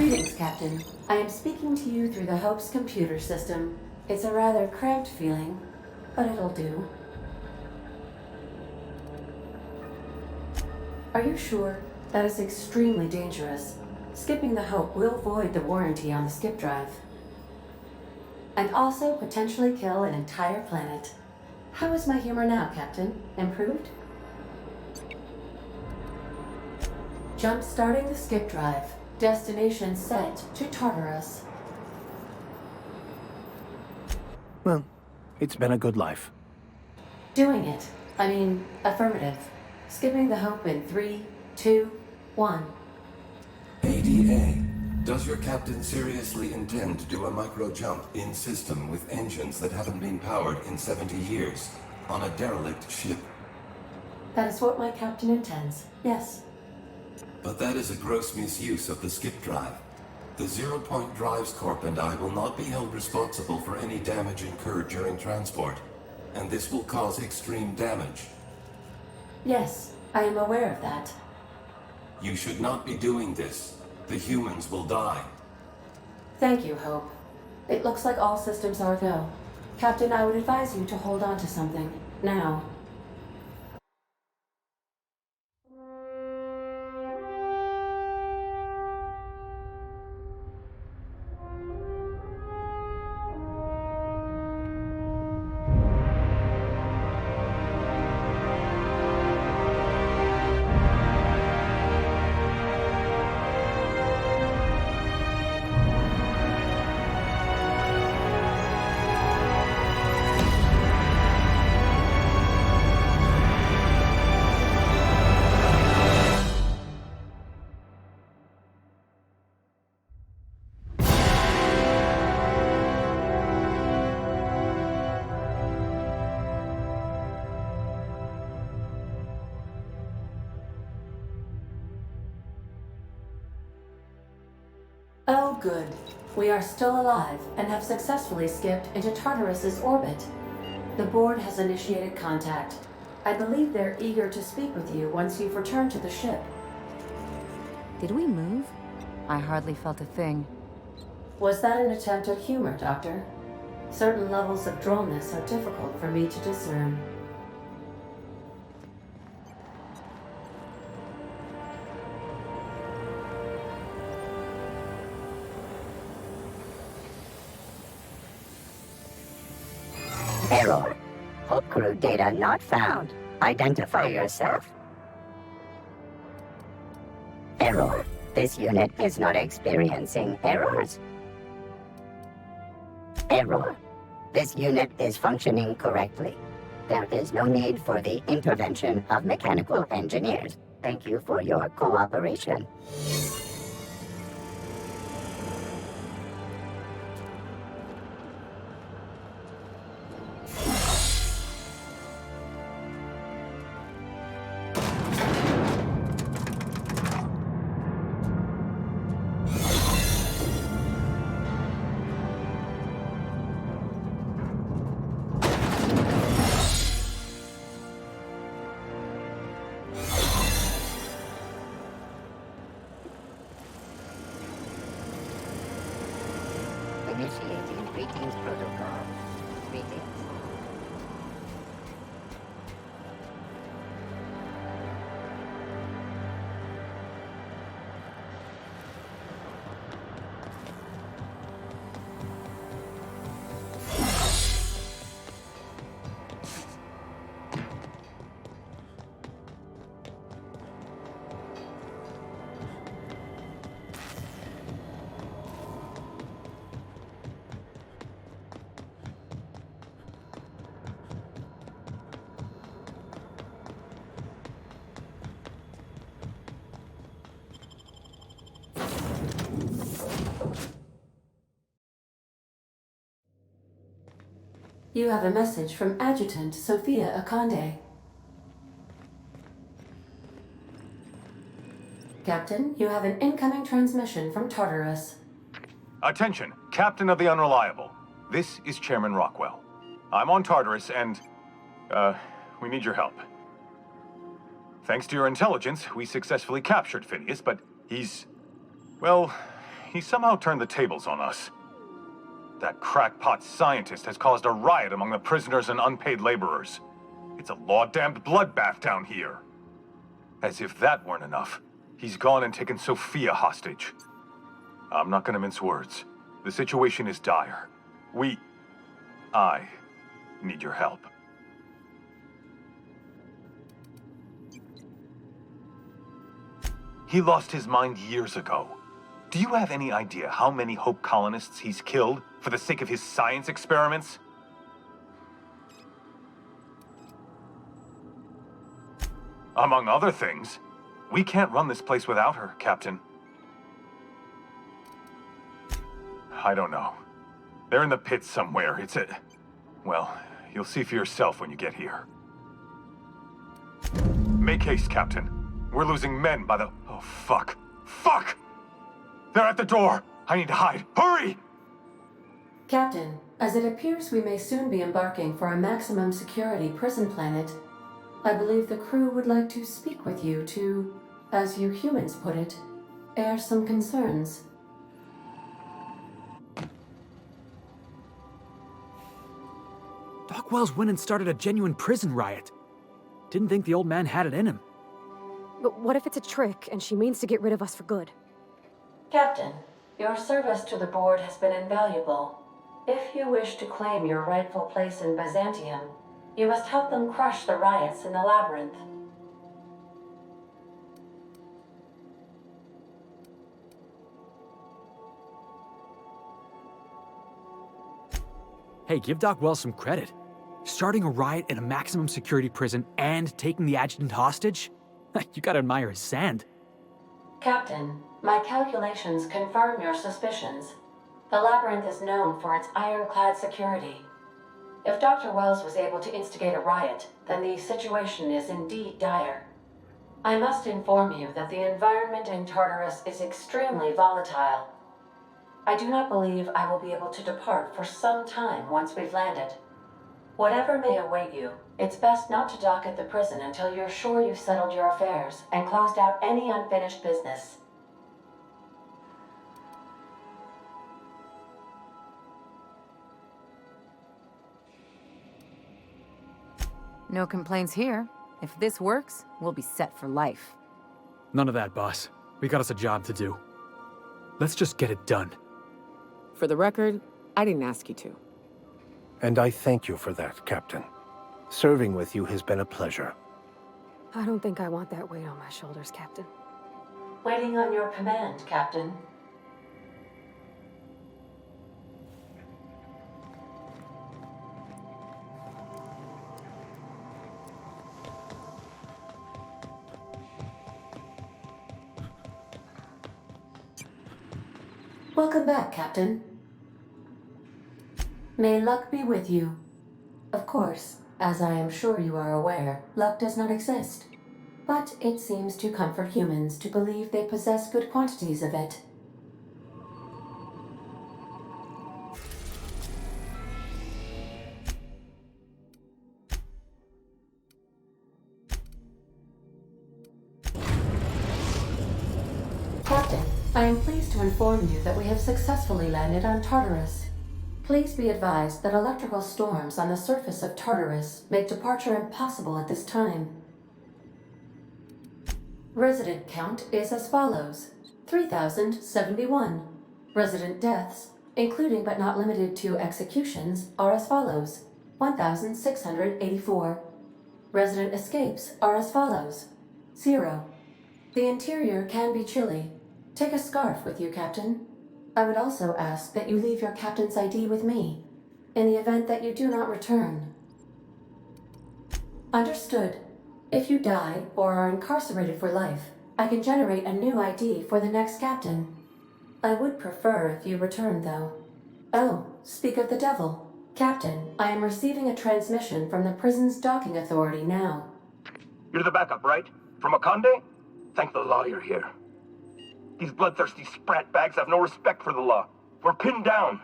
Greetings, Captain. I am speaking to you through the Hope's computer system. It's a rather cramped feeling, but it'll do. Are you sure? That is extremely dangerous. Skipping the Hope will void the warranty on the skip drive. And also potentially kill an entire planet. How is my humor now, Captain? Improved? Jump-starting the skip drive. Destination set to Tartarus. Well, it's been a good life. Doing it. I mean, affirmative. Skipping the Hope in 3, 2, 1. ADA, does your captain seriously intend to do a micro-jump in system with engines that haven't been powered in 70 years on a derelict ship? That is what my captain intends, yes. But that is a gross misuse of the skip drive. The Zero Point Drives Corp and I will not be held responsible for any damage incurred during transport, and this will cause extreme damage. Yes, I am aware of that. You should not be doing this. The humans will die. Thank you, Hope. It looks like all systems are go. Captain, I would advise you to hold on to something. Now. Oh, good. We are still alive and have successfully skipped into Tartarus's orbit. The board has initiated contact. I believe they're eager to speak with you once you've returned to the ship. Did we move? I hardly felt a thing. Was that an attempt at humor, Doctor? Certain levels of drollness are difficult for me to discern. Error. Hope crew data not found. Identify yourself. Error. This unit is not experiencing errors. Error. This unit is functioning correctly. There is no need for the intervention of mechanical engineers. Thank you for your cooperation. Initiating greetings protocol. Greetings. You have a message from Adjutant Sophia Akande. Captain, you have an incoming transmission from Tartarus. Attention, Captain of the Unreliable. This is Chairman Rockwell. I'm on Tartarus and, we need your help. Thanks to your intelligence, we successfully captured Phineas, but he's he somehow turned the tables on us. That crackpot scientist has caused a riot among the prisoners and unpaid laborers. It's a law-damned bloodbath down here. As if that weren't enough, he's gone and taken Sophia hostage. I'm not gonna mince words. The situation is dire. I need your help. He lost his mind years ago. Do you have any idea how many Hope colonists he's killed for the sake of his science experiments? Among other things, we can't run this place without her, Captain. I don't know. They're in the pits somewhere. Well, you'll see for yourself when you get here. Make haste, Captain. We're losing men by the... Oh, fuck. Fuck! They're at the door! I need to hide. Hurry! Captain, as it appears we may soon be embarking for a maximum security prison planet, I believe the crew would like to speak with you to, as you humans put it, air some concerns. Doc Wells went and started a genuine prison riot. Didn't think the old man had it in him. But what if it's a trick and she means to get rid of us for good? Captain, your service to the board has been invaluable. If you wish to claim your rightful place in Byzantium, you must help them crush the riots in the labyrinth. Hey, give Doc Wells some credit. Starting a riot in a maximum security prison and taking the adjutant hostage? You gotta admire his sand. Captain, my calculations confirm your suspicions. The labyrinth is known for its ironclad security. If Dr. Wells was able to instigate a riot, then the situation is indeed dire. I must inform you that the environment in Tartarus is extremely volatile. I do not believe I will be able to depart for some time once we've landed. Whatever may await you, it's best not to dock at the prison until you're sure you've settled your affairs and closed out any unfinished business. No complaints here. If this works, we'll be set for life. None of that, boss. We got us a job to do. Let's just get it done. For the record, I didn't ask you to. And I thank you for that, Captain. Serving with you has been a pleasure. I don't think I want that weight on my shoulders, Captain. Waiting on your command, Captain. Welcome back, Captain. May luck be with you. Of course, as I am sure you are aware, luck does not exist. But it seems to comfort humans to believe they possess good quantities of it. Captain, I am pleased to inform you that we have successfully landed on Tartarus. Please be advised that electrical storms on the surface of Tartarus make departure impossible at this time. Resident count is as follows: 3,071. Resident deaths, including but not limited to executions, are as follows: 1,684. Resident escapes are as follows: 0. The interior can be chilly. Take a scarf with you, Captain. I would also ask that you leave your captain's ID with me, in the event that you do not return. Understood. If you die or are incarcerated for life, I can generate a new ID for the next captain. I would prefer if you returned, though. Oh, speak of the devil. Captain, I am receiving a transmission from the prison's docking authority now. You're the backup, right? From Akande? Thank the law you're here. These bloodthirsty sprat bags have no respect for the law. We're pinned down.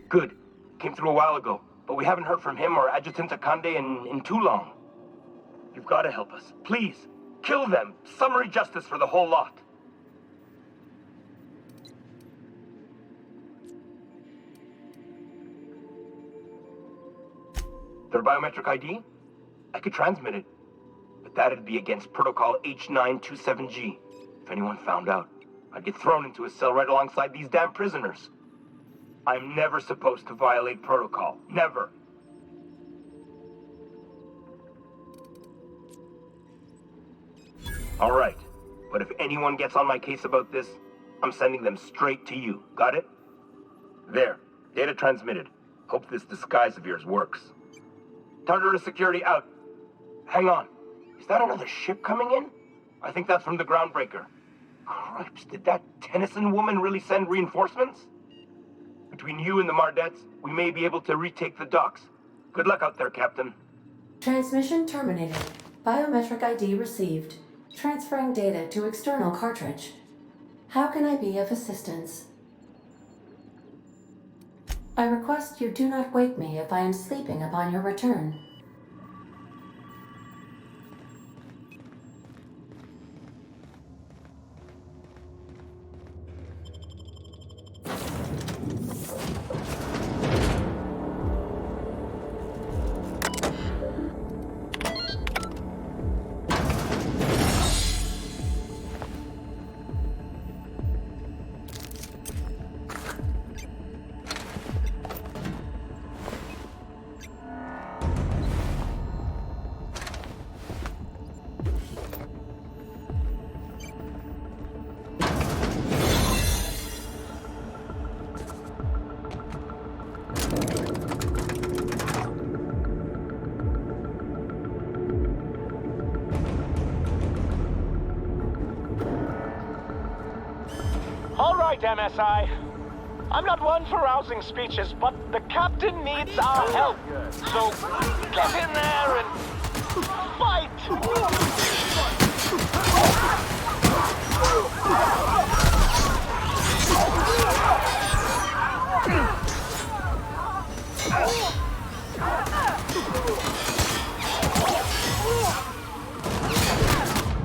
Good. Came through a while ago, but we haven't heard from him or Adjutant Akande in too long. You've got to help us. Please, kill them. Summary justice for the whole lot. Their biometric ID? I could transmit it, but that'd be against Protocol H927G. If anyone found out, I'd get thrown into a cell right alongside these damn prisoners. I'm never supposed to violate protocol. Never. All right, but if anyone gets on my case about this, I'm sending them straight to you. Got it? There, data transmitted. Hope this disguise of yours works. Tartarus security out. Hang on. Is that another ship coming in? I think that's from the groundbreaker. Cripes, did that Tennyson woman really send reinforcements? Between you and the Mardettes, we may be able to retake the docks. Good luck out there, Captain. Transmission terminated. Biometric ID received. Transferring data to external cartridge. How can I be of assistance? I request you do not wake me if I am sleeping upon your return. All right, MSI. I'm not one for rousing speeches, but the captain needs our help. So get in there and fight!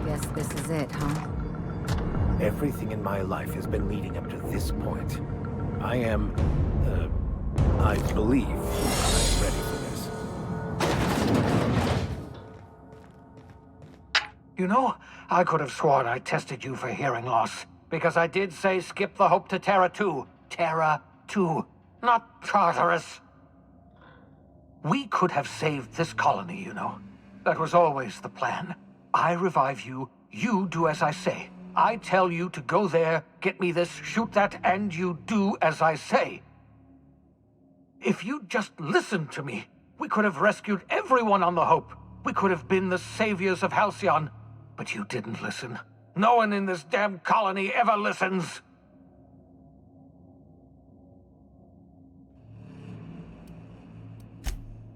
Guess this is it, huh? Everything in my life has been leading up to this point. I believe I'm ready for this. You know, I could have sworn I tested you for hearing loss, because I did say skip the Hope to Terra 2. Terra 2, not Tartarus. We could have saved this colony, you know. That was always the plan. I revive you, you do as I say. I tell you to go there, get me this, shoot that, and you do as I say. If you'd just listened to me, we could have rescued everyone on the Hope. We could have been the saviors of Halcyon. But you didn't listen. No one in this damn colony ever listens.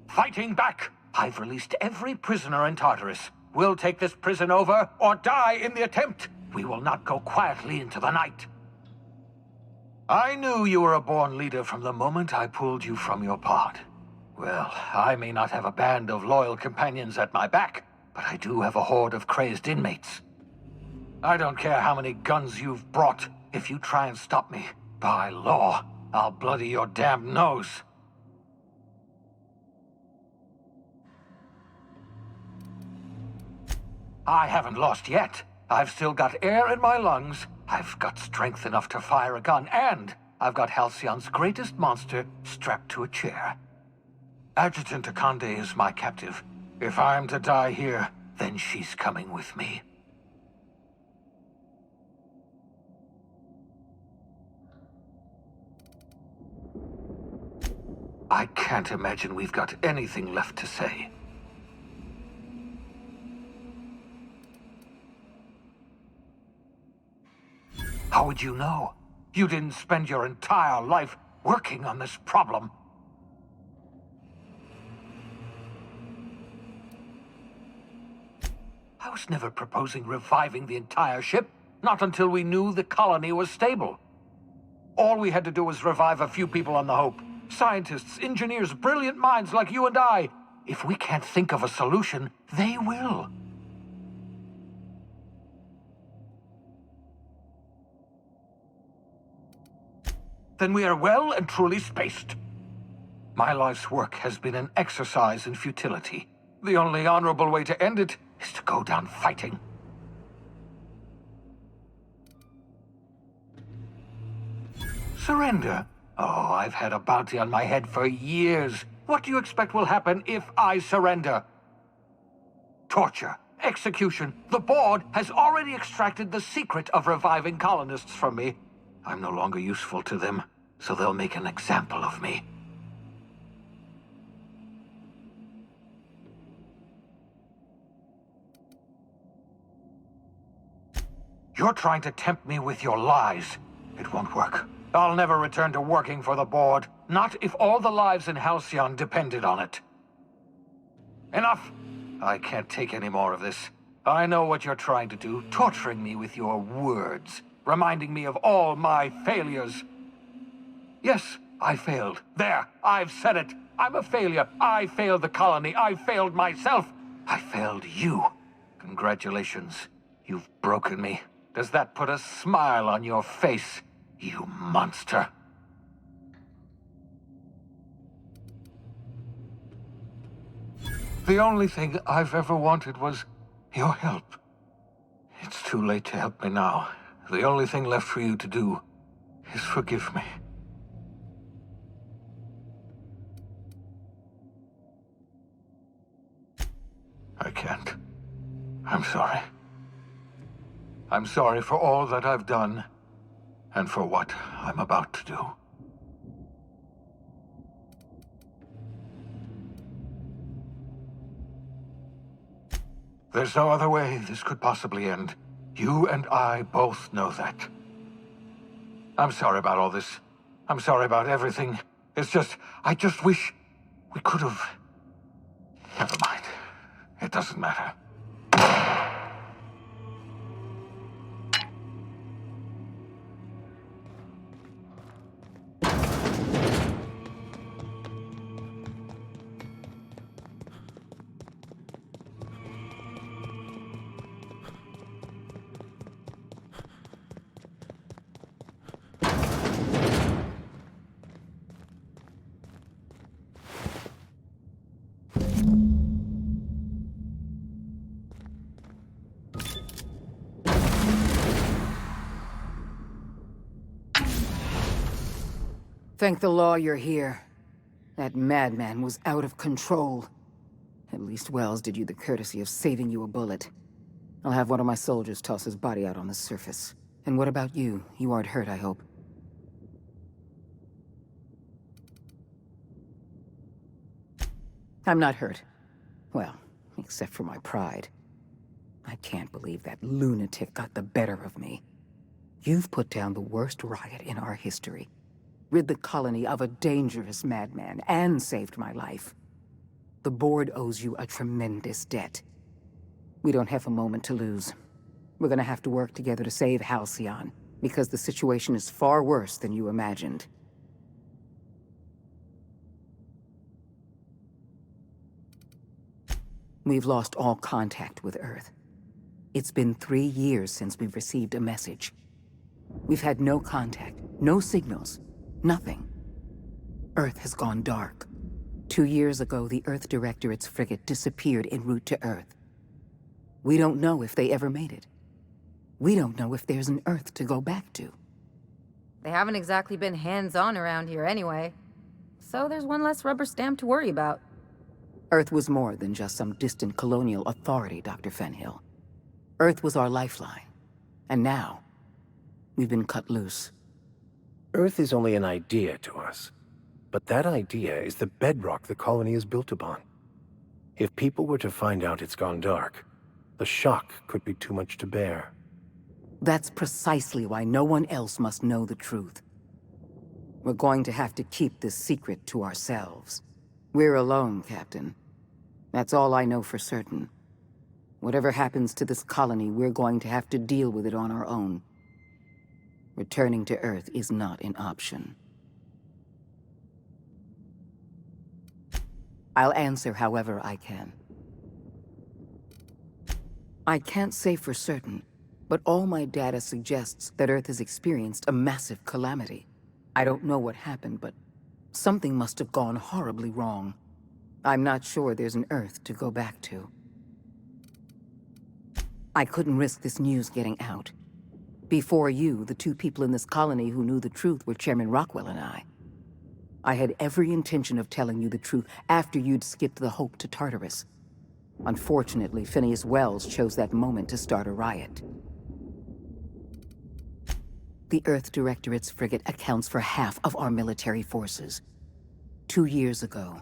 Fighting back! I've released every prisoner in Tartarus. We'll take this prison over, or die in the attempt. We will not go quietly into the night. I knew you were a born leader from the moment I pulled you from your pod. Well, I may not have a band of loyal companions at my back, but I do have a horde of crazed inmates. I don't care how many guns you've brought. If you try and stop me, by law, I'll bloody your damn nose. I haven't lost yet. I've still got air in my lungs, I've got strength enough to fire a gun, and I've got Halcyon's greatest monster strapped to a chair. Adjutant Akande is my captive. If I'm to die here, then she's coming with me. I can't imagine we've got anything left to say. How would you know? You didn't spend your entire life working on this problem. I was never proposing reviving the entire ship, not until we knew the colony was stable. All we had to do was revive a few people on the Hope. Scientists, engineers, brilliant minds like you and I. If we can't think of a solution, they will. Then we are well and truly spaced. My life's work has been an exercise in futility. The only honorable way to end it is to go down fighting. Surrender? Oh, I've had a bounty on my head for years. What do you expect will happen if I surrender? Torture, execution. The board has already extracted the secret of reviving colonists from me. I'm no longer useful to them, so they'll make an example of me. You're trying to tempt me with your lies. It won't work. I'll never return to working for the board. Not if all the lives in Halcyon depended on it. Enough! I can't take any more of this. I know what you're trying to do, torturing me with your words, reminding me of all my failures. Yes, I failed. There, I've said it. I'm a failure. I failed the colony. I failed myself. I failed you. Congratulations. You've broken me. Does that put a smile on your face, you monster? The only thing I've ever wanted was your help. It's too late to help me now. The only thing left for you to do is forgive me. I can't. I'm sorry. I'm sorry for all that I've done, and for what I'm about to do. There's no other way this could possibly end. You and I both know that. I'm sorry about all this. I'm sorry about everything. It's just, I just wish we could have... Never mind. It doesn't matter. Thank the law you're here. That madman was out of control. At least Wells did you the courtesy of saving you a bullet. I'll have one of my soldiers toss his body out on the surface. And what about you? You aren't hurt, I hope. I'm not hurt. Well, except for my pride. I can't believe that lunatic got the better of me. You've put down the worst riot in our history. Rid the colony of a dangerous madman, and saved my life. The board owes you a tremendous debt. We don't have a moment to lose. We're gonna have to work together to save Halcyon, because the situation is far worse than you imagined. We've lost all contact with Earth. It's been 3 years since we've received a message. We've had no contact, no signals. Nothing. Earth has gone dark. 2 years ago, the Earth Directorate's frigate disappeared en route to Earth. We don't know if they ever made it. We don't know if there's an Earth to go back to. They haven't exactly been hands-on around here anyway. So there's one less rubber stamp to worry about. Earth was more than just some distant colonial authority, Dr. Fenhill. Earth was our lifeline. And now, we've been cut loose. Earth is only an idea to us. But that idea is the bedrock the colony is built upon. If people were to find out it's gone dark, the shock could be too much to bear. That's precisely why no one else must know the truth. We're going to have to keep this secret to ourselves. We're alone, Captain. That's all I know for certain. Whatever happens to this colony, we're going to have to deal with it on our own. Returning to Earth is not an option. I'll answer however I can. I can't say for certain, but all my data suggests that Earth has experienced a massive calamity. I don't know what happened, but something must have gone horribly wrong. I'm not sure there's an Earth to go back to. I couldn't risk this news getting out. Before you, the two people in this colony who knew the truth were Chairman Rockwell and I. I had every intention of telling you the truth after you'd skipped the Hope to Tartarus. Unfortunately, Phineas Wells chose that moment to start a riot. The Earth Directorate's frigate accounts for half of our military forces. 2 years ago,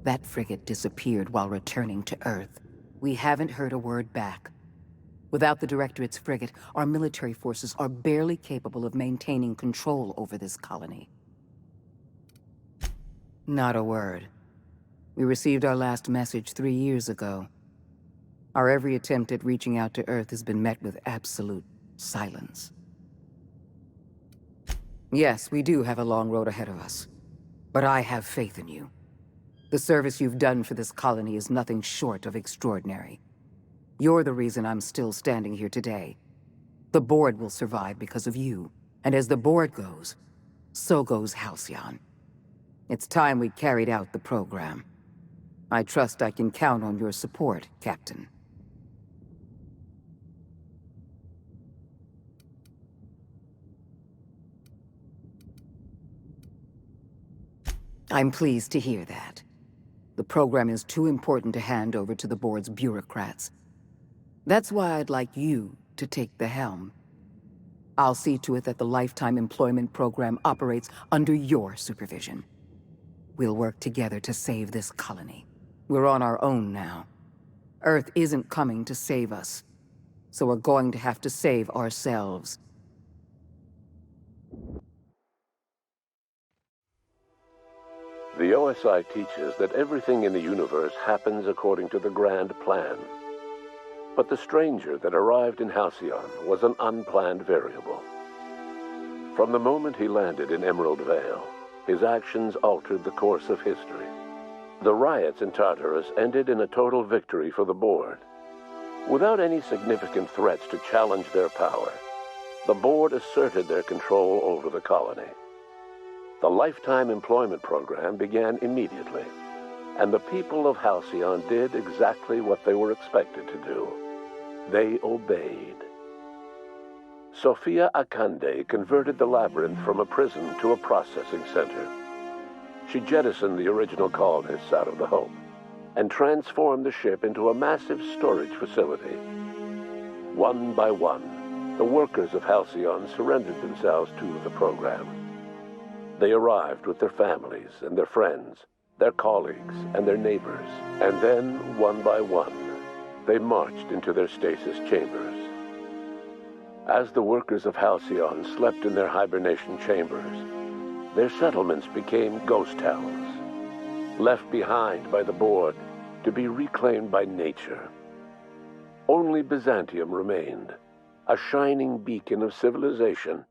that frigate disappeared while returning to Earth. We haven't heard a word back. Without the Directorate's frigate, our military forces are barely capable of maintaining control over this colony. Not a word. We received our last message 3 years ago. Our every attempt at reaching out to Earth has been met with absolute silence. Yes, we do have a long road ahead of us, but I have faith in you. The service you've done for this colony is nothing short of extraordinary. You're the reason I'm still standing here today. The board will survive because of you, and as the board goes, so goes Halcyon. It's time we carried out the program. I trust I can count on your support, Captain. I'm pleased to hear that. The program is too important to hand over to the board's bureaucrats. That's why I'd like you to take the helm. I'll see to it that the Lifetime Employment Program operates under your supervision. We'll work together to save this colony. We're on our own now. Earth isn't coming to save us, so we're going to have to save ourselves. The OSI teaches that everything in the universe happens according to the grand plan. But the stranger that arrived in Halcyon was an unplanned variable. From the moment he landed in Emerald Vale, his actions altered the course of history. The riots in Tartarus ended in a total victory for the board. Without any significant threats to challenge their power, the board asserted their control over the colony. The Lifetime Employment Program began immediately, and the people of Halcyon did exactly what they were expected to do. They obeyed. Sophia Akande converted the labyrinth from a prison to a processing center. She jettisoned the original colonists out of the Hope and transformed the ship into a massive storage facility. One by one, the workers of Halcyon surrendered themselves to the program. They arrived with their families and their friends, their colleagues and their neighbors, and then, one by one, they marched into their stasis chambers. As the workers of Halcyon slept in their hibernation chambers, their settlements became ghost towns, left behind by the board to be reclaimed by nature. Only Byzantium remained, a shining beacon of civilization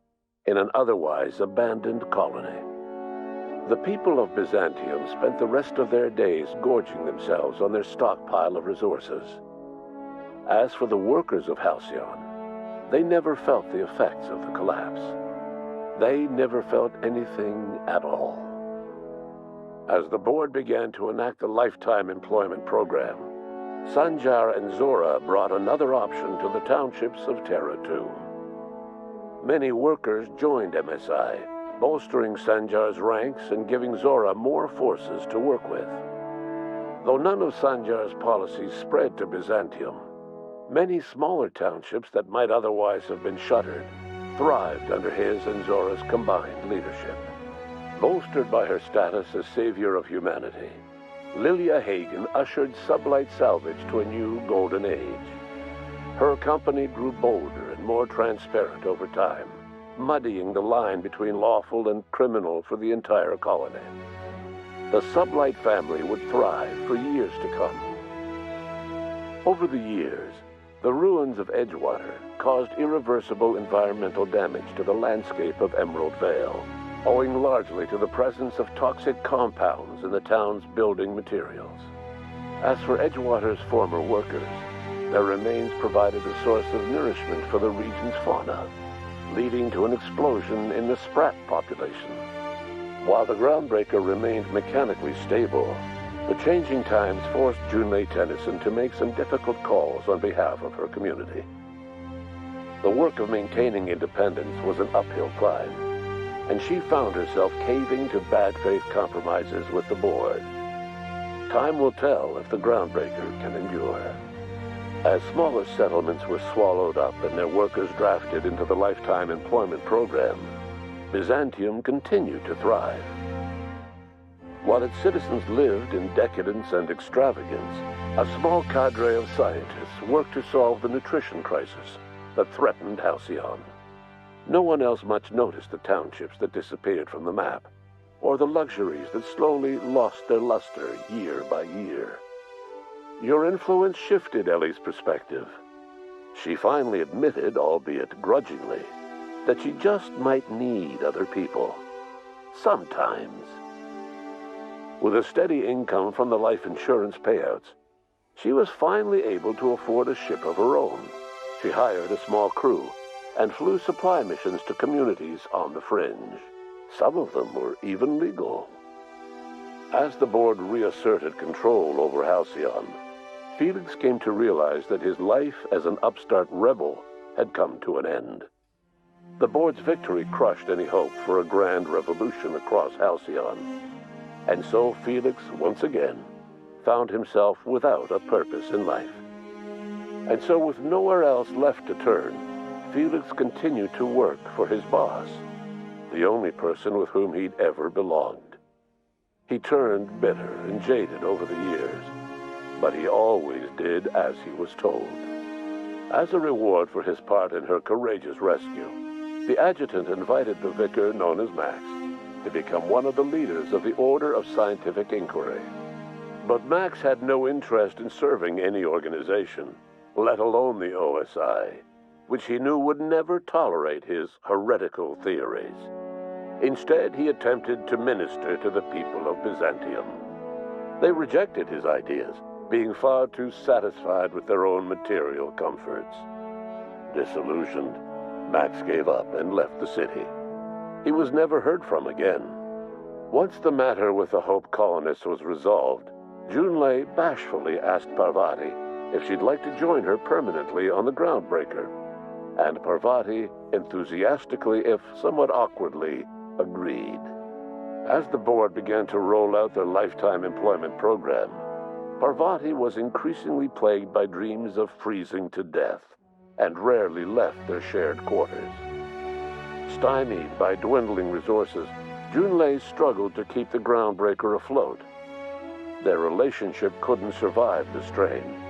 in an otherwise abandoned colony. The people of Byzantium spent the rest of their days gorging themselves on their stockpile of resources. As for the workers of Halcyon, they never felt the effects of the collapse. They never felt anything at all. As the board began to enact the Lifetime Employment Program, Sanjar and Zora brought another option to the townships of Terra 2. Many workers joined MSI, bolstering Sanjar's ranks and giving Zora more forces to work with. Though none of Sanjar's policies spread to Byzantium, many smaller townships that might otherwise have been shuttered thrived under his and Zora's combined leadership. Bolstered by her status as savior of humanity, Lilia Hagen ushered sublight salvage to a new golden age. Her company grew bolder and more transparent over time, muddying the line between lawful and criminal for the entire colony. The sublight family would thrive for years to come. Over the years, the ruins of Edgewater caused irreversible environmental damage to the landscape of Emerald Vale. owing largely to the presence of toxic compounds in the town's building materials. As for Edgewater's former workers, their remains provided a source of nourishment for the region's fauna, leading to an explosion in the sprat population. While the groundbreaker remained mechanically stable, the changing times forced Junlei Tennyson to make some difficult calls on behalf of her community. The work of maintaining independence was an uphill climb, and she found herself caving to bad faith compromises with the board. Time will tell if the groundbreaker can endure. As smaller settlements were swallowed up and their workers drafted into the lifetime employment program, Byzantium continued to thrive. While its citizens lived in decadence and extravagance, a small cadre of scientists worked to solve the nutrition crisis that threatened Halcyon. No one else much noticed the townships that disappeared from the map, or the luxuries that slowly lost their luster year by year. Your influence shifted Ellie's perspective. She finally admitted, albeit grudgingly, that she just might need other people. Sometimes. With a steady income from the life insurance payouts, she was finally able to afford a ship of her own. She hired a small crew and flew supply missions to communities on the fringe. Some of them were even legal. As the board reasserted control over Halcyon, Felix came to realize that his life as an upstart rebel had come to an end. The board's victory crushed any hope for a grand revolution across Halcyon. And so Felix, once again, found himself without a purpose in life. And so with nowhere else left to turn, Felix continued to work for his boss, the only person with whom he'd ever belonged. He turned bitter and jaded over the years, but he always did as he was told. As a reward for his part in her courageous rescue, the adjutant invited the vicar known as Max to become one of the leaders of the Order of Scientific Inquiry. But Max had no interest in serving any organization, let alone the OSI, which he knew would never tolerate his heretical theories. Instead, he attempted to minister to the people of Byzantium. They rejected his ideas, being far too satisfied with their own material comforts. Disillusioned, Max gave up and left the city. He was never heard from again. Once the matter with the Hope colonists was resolved, Junlei bashfully asked Parvati if she'd like to join her permanently on the Groundbreaker, and Parvati enthusiastically, if somewhat awkwardly, agreed. As the board began to roll out their lifetime employment program, Parvati was increasingly plagued by dreams of freezing to death, and rarely left their shared quarters. Stymied by dwindling resources, Junlei struggled to keep the Groundbreaker afloat. Their relationship couldn't survive the strain.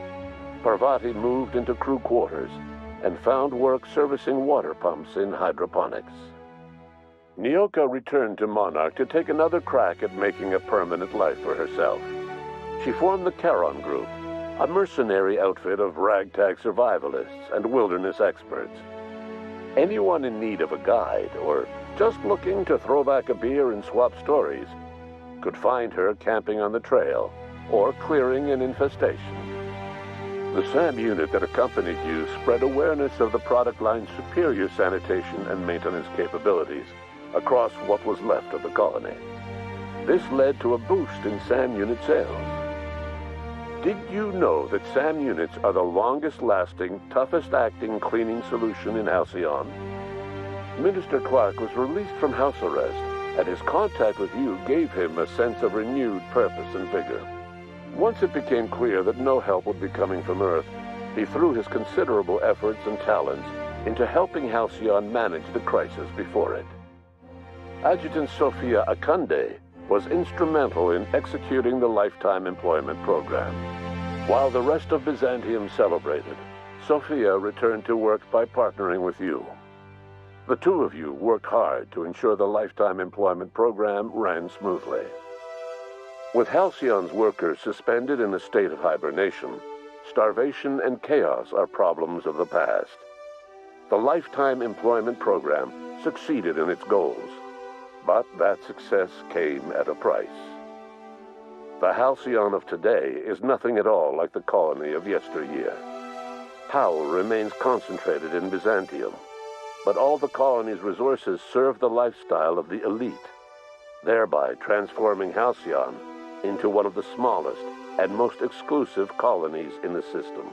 Parvati moved into crew quarters and found work servicing water pumps in hydroponics. Nyoka returned to Monarch to take another crack at making a permanent life for herself. She formed the Charon Group, a mercenary outfit of ragtag survivalists and wilderness experts. Anyone in need of a guide, or just looking to throw back a beer and swap stories, could find her camping on the trail or clearing an infestation. The SAM unit that accompanied you spread awareness of the product line's superior sanitation and maintenance capabilities across what was left of the colony. This led to a boost in SAM unit sales. Did you know that SAM units are the longest-lasting, toughest-acting cleaning solution in Halcyon? Minister Clark was released from house arrest, and his contact with you gave him a sense of renewed purpose and vigor. Once it became clear that no help would be coming from Earth, he threw his considerable efforts and talents into helping Halcyon manage the crisis before it. Adjutant Sophia Akande was instrumental in executing the lifetime employment program. While the rest of Byzantium celebrated, Sophia returned to work by partnering with you. The two of you worked hard to ensure the lifetime employment program ran smoothly. With Halcyon's workers suspended in a state of hibernation, starvation and chaos are problems of the past. The lifetime employment program succeeded in its goals. But that success came at a price. The Halcyon of today is nothing at all like the colony of yesteryear. Power remains concentrated in Byzantium, but all the colony's resources serve the lifestyle of the elite, thereby transforming Halcyon into one of the smallest and most exclusive colonies in the system.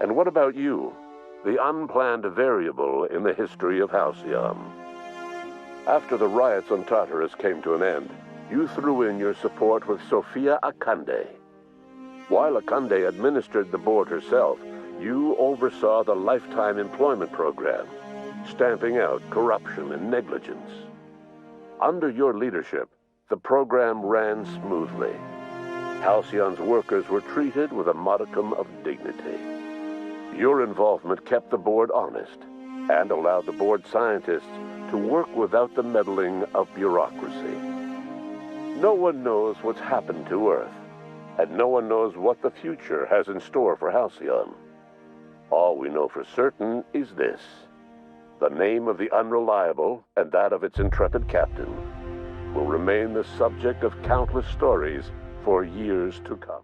And what about you, the unplanned variable in the history of Halcyon? After the riots on Tartarus came to an end, you threw in your support with Sophia Akande. While Akande administered the board herself, you oversaw the lifetime employment program, stamping out corruption and negligence. Under your leadership, the program ran smoothly. Halcyon's workers were treated with a modicum of dignity. Your involvement kept the board honest and allowed the board scientists to work without the meddling of bureaucracy. No one knows what's happened to Earth, and no one knows what the future has in store for Halcyon. All we know for certain is this: the name of the Unreliable and that of its intrepid captain will remain the subject of countless stories for years to come.